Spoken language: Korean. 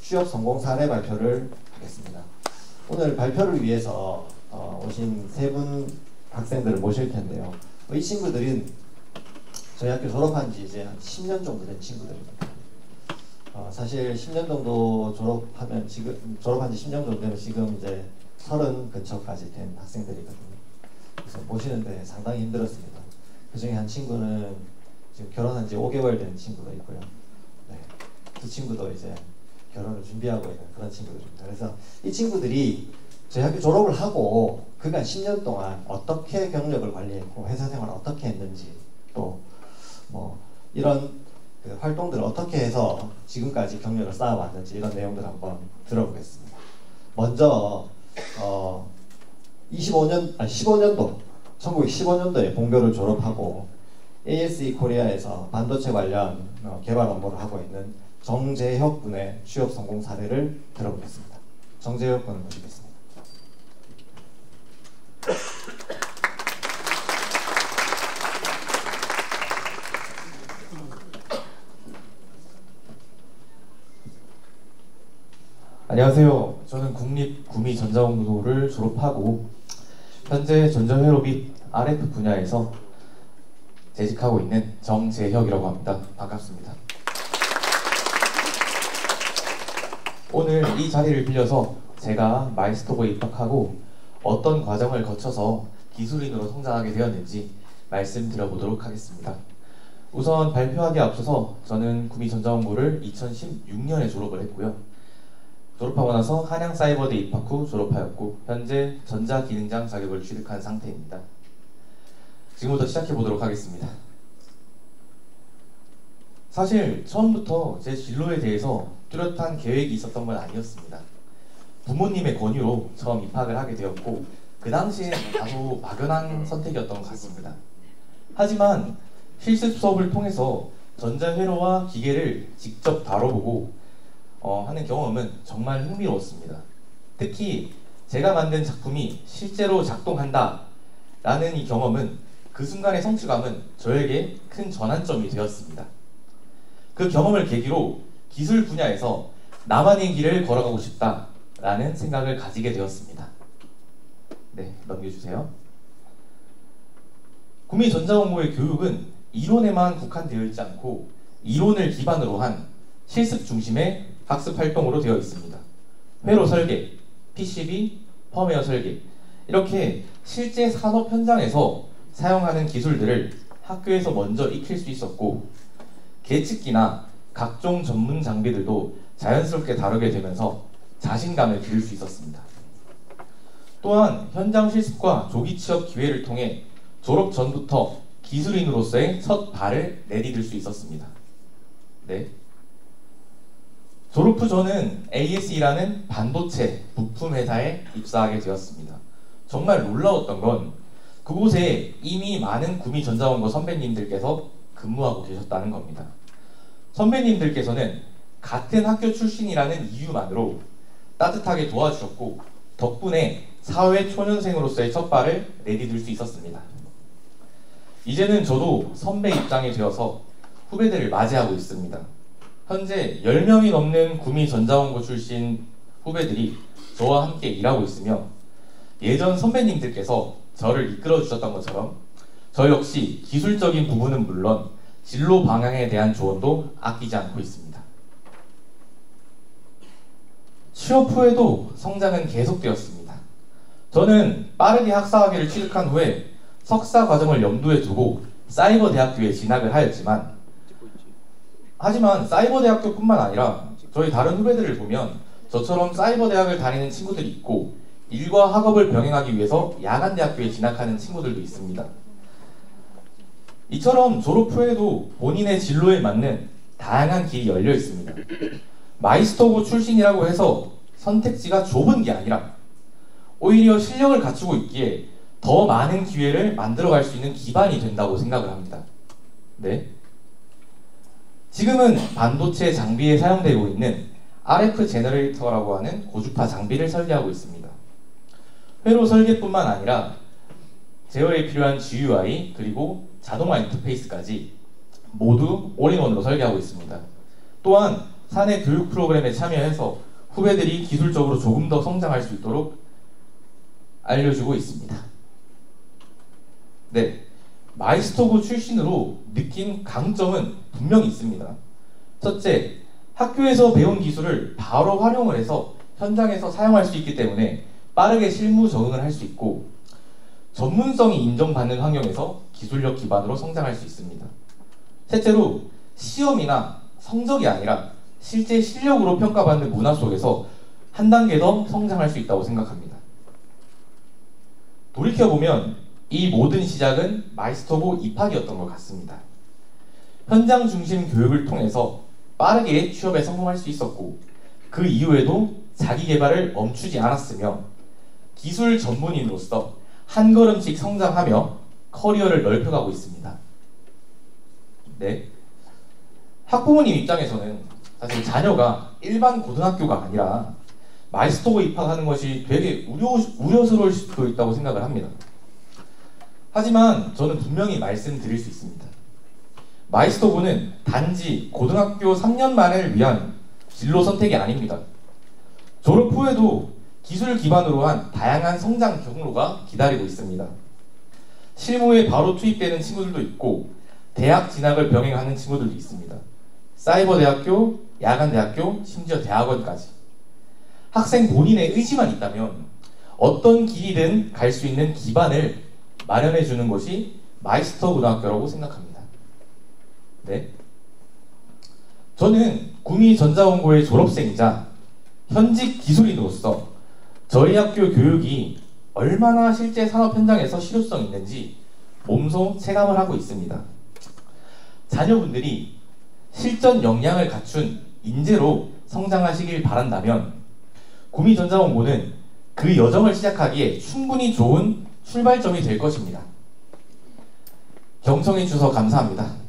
취업 성공 사례 발표를 하겠습니다. 오늘 발표를 위해서 오신 세 분 학생들을 모실 텐데요. 이 친구들은 저희 학교 졸업한 지 이제 한 10년 정도 된 친구들입니다. 사실 10년 정도 졸업한 지 10년 정도 되면 지금 이제 30 근처까지 된 학생들이거든요. 그래서 모시는데 상당히 힘들었습니다. 그 중에 한 친구는 지금 결혼한 지 5개월 된 친구가 있고요. 네, 그 친구도 이제 결혼을 준비하고 있는 그런 친구들입니다. 그래서 이 친구들이 저희 학교 졸업을 하고 그간 10년 동안 어떻게 경력을 관리했고 회사 생활을 어떻게 했는지 또 뭐 이런 그 활동들을 어떻게 해서 지금까지 경력을 쌓아왔는지 이런 내용들을 한번 들어보겠습니다. 먼저 15년도 1915년도에 본교를 졸업하고 ASE 코리아에서 반도체 관련 개발 업무를 하고 있는 정재혁 군의 취업 성공 사례를 들어보겠습니다. 정재혁 군을 모시겠습니다. 안녕하세요. 저는 국립구미전자공고를 졸업하고 현재 전자회로 및 RF 분야에서 재직하고 있는 정재혁이라고 합니다. 반갑습니다. 오늘 이 자리를 빌려서 제가 마이스토고에 입학하고 어떤 과정을 거쳐서 기술인으로 성장하게 되었는지 말씀드려보도록 하겠습니다. 우선 발표하기에 앞서서 저는 구미전자공고를 2016년에 졸업을 했고요. 졸업하고 나서 한양사이버대 입학 후 졸업하였고 현재 전자기능장 자격을 취득한 상태입니다. 지금부터 시작해보도록 하겠습니다. 사실 처음부터 제 진로에 대해서 뚜렷한 계획이 있었던 건 아니었습니다. 부모님의 권유로 처음 입학을 하게 되었고 그 당시에 다소 막연한 선택이었던 것 같습니다. 하지만 실습 수업을 통해서 전자회로와 기계를 직접 다뤄보고 하는 경험은 정말 흥미로웠습니다. 특히 제가 만든 작품이 실제로 작동한다 라는 이 경험은 그 순간의 성취감은 저에게 큰 전환점이 되었습니다. 그 경험을 계기로 기술 분야에서 나만의 길을 걸어가고 싶다 라는 생각을 가지게 되었습니다. 네, 넘겨주세요. 구미전자공고의 교육은 이론에만 국한되어 있지 않고 이론을 기반으로 한 실습 중심의 학습 활동으로 되어 있습니다. 회로 설계, PCB, 펌웨어 설계 이렇게 실제 산업 현장에서 사용하는 기술들을 학교에서 먼저 익힐 수 있었고 계측기나 각종 전문 장비들도 자연스럽게 다루게 되면서 자신감을 기를 수 있었습니다. 또한 현장 실습과 조기 취업 기회를 통해 졸업 전부터 기술인으로서의 첫 발을 내디딜 수 있었습니다. 네. 졸업 후 저는 ASE라는 반도체 부품 회사에 입사하게 되었습니다. 정말 놀라웠던 건 그곳에 이미 많은 구미전자공고 선배님들께서 근무하고 계셨다는 겁니다. 선배님들께서는 같은 학교 출신이라는 이유만으로 따뜻하게 도와주셨고 덕분에 사회 초년생으로서의 첫 발을 내디딜 수 있었습니다. 이제는 저도 선배 입장이 되어서 후배들을 맞이하고 있습니다. 현재 10명이 넘는 구미전자공고 출신 후배들이 저와 함께 일하고 있으며 예전 선배님들께서 저를 이끌어 주셨던 것처럼 저 역시 기술적인 부분은 물론 진로 방향에 대한 조언도 아끼지 않고 있습니다. 취업 후에도 성장은 계속되었습니다. 저는 빠르게 학사학위를 취득한 후에 석사 과정을 염두에 두고 사이버대학교에 진학을 하였지만 하지만 사이버대학교뿐만 아니라 저희 다른 후배들을 보면 저처럼 사이버대학을 다니는 친구들이 있고 일과 학업을 병행하기 위해서 야간대학교에 진학하는 친구들도 있습니다. 이처럼 졸업 후에도 본인의 진로에 맞는 다양한 길이 열려 있습니다. 마이스터고 출신이라고 해서 선택지가 좁은 게 아니라 오히려 실력을 갖추고 있기에 더 많은 기회를 만들어갈 수 있는 기반이 된다고 생각을 합니다. 네. 지금은 반도체 장비에 사용되고 있는 RF 제너레이터라고 하는 고주파 장비를 설계하고 있습니다. 회로 설계뿐만 아니라 제어에 필요한 GUI 그리고 자동화 인터페이스까지 모두 올인원으로 설계하고 있습니다. 또한 사내 교육 프로그램에 참여해서 후배들이 기술적으로 조금 더 성장할 수 있도록 알려주고 있습니다. 네, 마이스터고 출신으로 느낀 강점은 분명히 있습니다. 첫째, 학교에서 배운 기술을 바로 활용을 해서 현장에서 사용할 수 있기 때문에 빠르게 실무 적응을 할 수 있고, 전문성이 인정받는 환경에서 기술력 기반으로 성장할 수 있습니다. 셋째로, 시험이나 성적이 아니라 실제 실력으로 평가받는 문화 속에서 한 단계 더 성장할 수 있다고 생각합니다. 돌이켜보면 이 모든 시작은 마이스터고 입학이었던 것 같습니다. 현장 중심 교육을 통해서 빠르게 취업에 성공할 수 있었고, 그 이후에도 자기 개발을 멈추지 않았으며 기술 전문인으로서 한 걸음씩 성장하며 커리어를 넓혀가고 있습니다. 네, 학부모님 입장에서는 사실 자녀가 일반 고등학교가 아니라 마이스터고 입학하는 것이 되게 우려스러울 수도 있다고 생각을 합니다. 하지만 저는 분명히 말씀드릴 수 있습니다. 마이스터고는 단지 고등학교 3년만을 위한 진로 선택이 아닙니다. 졸업 후에도 기술 기반으로 한 다양한 성장 경로가 기다리고 있습니다. 실무에 바로 투입되는 친구들도 있고, 대학 진학을 병행하는 친구들도 있습니다. 사이버대학교, 야간대학교, 심지어 대학원까지. 학생 본인의 의지만 있다면 어떤 길이든 갈 수 있는 기반을 마련해 주는 것이 마이스터 고등학교라고 생각합니다. 네, 저는 구미전자원고의 졸업생이자 현직 기술인으로서 저희 학교 교육이 얼마나 실제 산업 현장에서 실효성 있는지 몸소 체감을 하고 있습니다. 자녀분들이 실전 역량을 갖춘 인재로 성장하시길 바란다면 구미전자원고는 그 여정을 시작하기에 충분히 좋은 출발점이 될 것입니다. 경청해 주셔서 감사합니다.